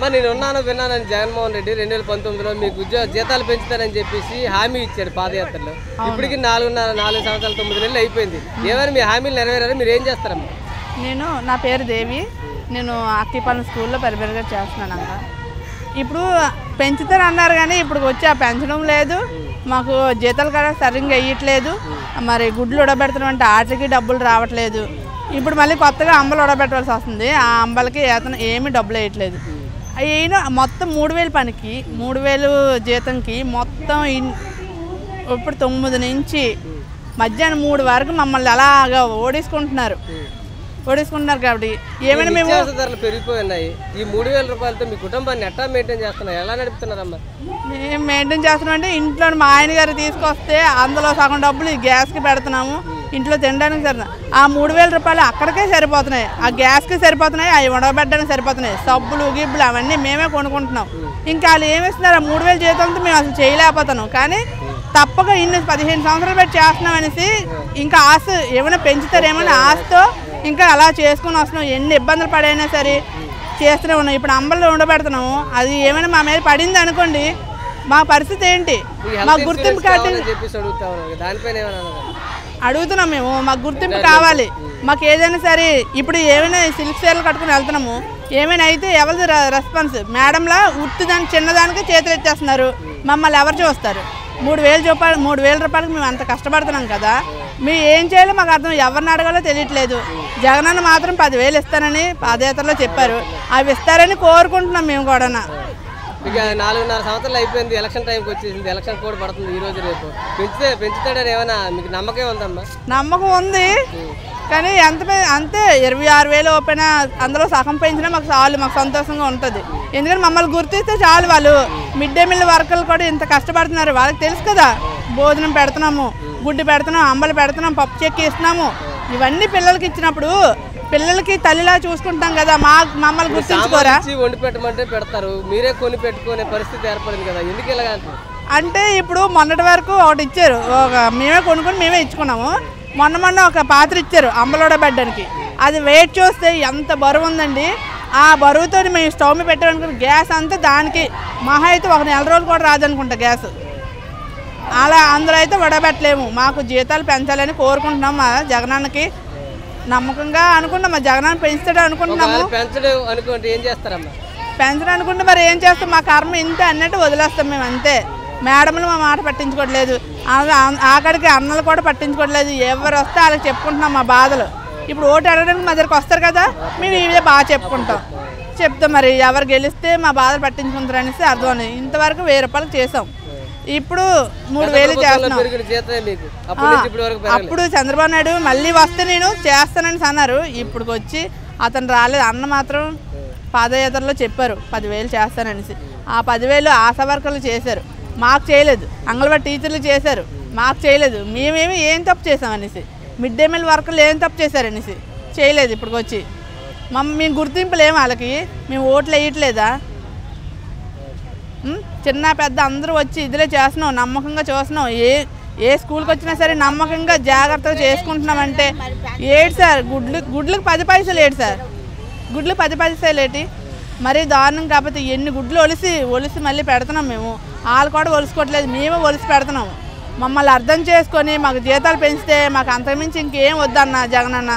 మరి నేను ఉన్నాను విన్నానని జగన్మోహన్ రెడ్డి 2019లో మీకు జీతాలు పెంచుతారని చెప్పేసి హామీ ఇచ్చాడు పాదయాత్రలో. ఇప్పటికి 4 సంవత్సరాలు 9 నెలలు అయిపోయింది. ఏమైనా మీ హామీలు నెరవేరారు, మీరు ఏం చేస్తారమ్మా? నా పేరు దేవి. నేను అక్కిపాలెం స్కూల్లో పరిపరిగా చేస్తున్నాను అక్క. ఇప్పుడు పెంచుతారు అన్నారు కానీ ఇప్పుడు వచ్చి ఆ పెంచడం లేదు. మాకు జీతాలు కూడా సరిగ్గా వేయట్లేదు. మరి గుడ్లు ఉడబెడుతున్నామంటే వాటికి డబ్బులు రావట్లేదు. ఇప్పుడు మళ్ళీ కొత్తగా అంబలు ఉడబెట్టవలసి వస్తుంది. ఆ అంబలకి ఏమీ డబ్బులు వేయట్లేదు. అయినా మొత్తం 3000 పనికి 3000 జీతంకి మొత్తం ఇప్పుడు 9 నుంచి మధ్యాహ్నం 3 వరకు మమ్మల్ని అలాగా ఓడేసుకుంటున్నారు కాబట్టి ఏమైనా మేము ధరలు పెరిగిపోయినాయి. ఈ 3000 రూపాయలతో మీ కుటుంబాన్ని ఎట్లా మెయింటైన్ చేస్తున్నారు, ఎలా నడుపుతున్నారమ్మా? మేము మెయింటైన్ చేస్తున్నాం అంటే ఇంట్లో మా ఆయన గారు తీసుకొస్తే అందులో సగం డబ్బులు ఈ గ్యాస్కి పెడుతున్నాము. ఇంట్లో తినడానికి సరిపోతుంది. ఆ 3000 రూపాయలు అక్కడికే సరిపోతున్నాయి, ఆ గ్యాస్కి సరిపోతున్నాయి, అవి ఉడకబెట్టడానికి సరిపోతున్నాయి. సబ్బులు గిబ్బులు అవన్నీ మేమే కొనుక్కుంటున్నాం. ఇంకా వాళ్ళు ఏమిస్తున్నారు? 3000 జీతంతో మేము అసలు చేయలేకపోతున్నాం. కానీ తప్పక 15 సంవత్సరాలు పెట్టి చేస్తున్నాం అనేసి ఇంకా ఆశ ఏమైనా పెంచుతారేమని ఆశతో ఇంకా అలా చేసుకుని వస్తున్నాం. ఎన్ని ఇబ్బందులు పడైనా సరే చేస్తూనే ఉన్నాం. ఇప్పుడు అంబల్లో ఉండబెడుతున్నాము. అది ఏమైనా మా మీద పడింది అనుకోండి, మా పరిస్థితి ఏంటి? మాకు గుర్తింపు కార్డు అడుగుతున్నాం మేము. మాకు గుర్తింపు కావాలి. మాకు ఏదైనా సరే ఇప్పుడు ఏమైనా సిల్క్ చీరలు కట్టుకుని వెళ్తున్నాము, ఏమైనా అయితే ఎవరిది రెస్పాన్స్? మేడంలా ఉత్తి దానికి చిన్నదానికే చేతులు ఎత్తేస్తున్నారు. మమ్మల్ని ఎవరు చూస్తారు? 3000 రూపాయలకి మేము అంత కష్టపడుతున్నాం కదా. మేము ఏం చేయాలో మాకు అర్థం, ఎవరిని అడగాలో తెలియట్లేదు. జగనన్న మాత్రం 10,000 ఇస్తానని పాదయాత్రలో చెప్పారు. అవి ఇస్తారని కోరుకుంటున్నాం మేము కూడా. ఇక 4.5 సంవత్సరాలు అయిపోయింది. ఎలక్షన్ టైంకి వచ్చేసింది. ఎలక్షన్ కూడా పడుతుంది ఈ రోజు రేపు. పెంచుతాడని ఏమైనా మీకు నమ్మకం ఉందమ్మా? నమ్మకం ఉంది కానీ అంతే 26,000 ఓపెన్ అందులో సగం పెంచినా మాకు చాలు, మాకు సంతోషంగా ఉంటుంది. ఎందుకంటే మమ్మల్ని గుర్తిస్తే చాలు. వాళ్ళు మిడ్ డే మీల్ వర్కర్లు కూడా ఇంత కష్టపడుతున్నారు. వాళ్ళకి తెలుసు కదా, భోజనం పెడుతున్నాము, గుడ్డు పెడుతున్నాం, అంబలు పెడుతున్నాం, పప్పు చెక్కి ఇస్తున్నాము. ఇవన్నీ పిల్లలకి ఇచ్చినప్పుడు పిల్లలకి తల్లిలా చూసుకుంటాం కదా. మమ్మల్ని గుర్తించుకోరా? వండి పెట్టమంటే పెడతారు, మీరే కొని పెట్టుకునే పరిస్థితి ఏర్పడింది కదా, ఎందుకు ఇలా అంటే ఇప్పుడు మొన్నటి వరకు ఒకటి ఇచ్చారు, మేమే కొనుక్కొని మేమే ఇచ్చుకున్నాము. మొన్న ఒక పాత్ర ఇచ్చారు అంబలోడబెట్టడానికి. అది వెయిట్ చూస్తే ఎంత బరువు ఉందండి. ఆ బరువుతో మేము స్టవ్ మీద పెట్టామనుకుంటే గ్యాస్ అంతా దానికి మహా అయితే 1 నెల రోజులు కూడా రాదనుకుంటా గ్యాస్. అలా అందులో అయితే వడబెట్టలేము. మాకు జీతాలు పెంచాలని కోరుకుంటున్నాం. మా జగనాన్నకి నమ్మకంగా అనుకుంటాం. మా జగనాన్ని పెంచుతాడు అనుకుంటున్నాము. పెంచడం అనుకుంటే మరి ఏం చేస్తాం? మా కర్మ ఇంతే అన్నట్టు వదిలేస్తాం మేము, అంతే. మేడములు మా మాట పట్టించుకోవట్లేదు, ఆఖరికి అన్నలు కూడా పట్టించుకోవట్లేదు. ఎవరు వస్తే వాళ్ళకి చెప్పుకుంటున్నాం మా బాధలు. ఇప్పుడు ఓటు అడగడానికి మా దగ్గరికి వస్తారు కదా, మేము ఇవే బాగా చెప్తాం. మరి ఎవరు గెలిస్తే మా బాధలు పట్టించుకుంటారు అనేసి అర్థం. ఇంతవరకు 1000 రూపాయలు చేసాం, ఇప్పుడు 3000 చేస్తున్నాం. అప్పుడు చంద్రబాబు నాయుడు మళ్ళీ వస్తే నేను చేస్తానని అన్నారు. ఇప్పుడు వచ్చి అతను రాలేదు. అన్న మాత్రం పాదయాత్రలో చెప్పారు 10,000 చేస్తాననేసి. ఆ 10,000 ఆశా వర్కర్లు చేశారు, మాకు చేయలేదు. అంగన్వాడీ టీచర్లు చేశారు, మాకు చేయలేదు. మేమేమి ఏం తప్పు చేసామనేసి, మిడ్ డే మీల్ వర్కర్లు ఏం తప్పు చేశారనేసి చేయలేదు. ఇప్పుడు వచ్చి మేము గుర్తింపులేము వాళ్ళకి, మేము ఓట్లు వేయట్లేదా? చిన్న పెద్ద అందరూ వచ్చి ఇదిలే చేస్తున్నాం, నమ్మకంగా చూస్తున్నాం. ఏ స్కూల్కి వచ్చినా సరే నమ్మకంగా జాగ్రత్తగా చేసుకుంటున్నామంటే ఏడు సార్. గుడ్లకు 10 పైసలు ఏడు సార్, గుడ్లు 10 పైసలు ఏంటి? మరీ దారుణం. కాకపోతే ఎన్ని గుడ్లు ఒలిసి మళ్ళీ పెడుతున్నాం మేము. వాళ్ళు కూడా ఒలుసుకోవట్లేదు, మేమే ఒలిసి పెడుతున్నాము. మమ్మల్ని అర్థం చేసుకొని మాకు జీతాలు పెంచితే మాకు అంతకుమించి ఇంకేం వద్దన్న జగనన్న.